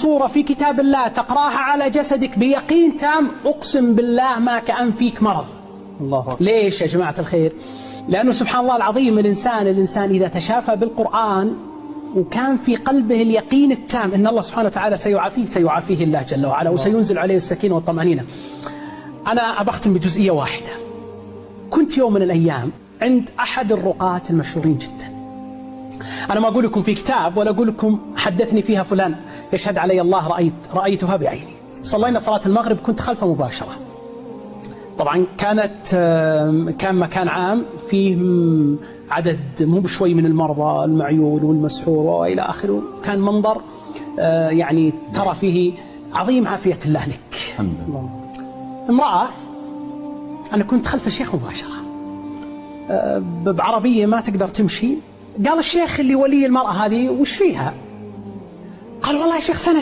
صورة في كتاب الله تقرأها على جسدك بيقين تام، أقسم بالله ما كأن فيك مرض. الله أكبر. ليش يا جماعة الخير؟ لأنه سبحان الله العظيم الإنسان إذا تشافى بالقرآن وكان في قلبه اليقين التام إن الله سبحانه وتعالى سيعافيه الله جل وعلا وسينزل عليه السكينة والطمأنينة. أنا أبختم بجزئية واحدة. كنت يوم من الأيام عند أحد الرقاة المشهورين جدا. أنا ما أقول لكم في كتاب ولا أقول لكم حدثني فيها فلان، يشهد علي الله رأيتها بعيني. صلينا صلاة المغرب، كنت خلفه مباشرة. طبعا كان مكان عام فيه عدد مو بشوي من المرضى المعيول والمسحور وإلى آخره. كان منظر يعني ترى فيه عظيم عافية الله لك. الحمد لله. امرأة، أنا كنت خلف الشيخ مباشرة، بعربية ما تقدر تمشي. قال الشيخ اللي ولي المرأة هذه وش فيها؟ قال والله يا شيخ سنة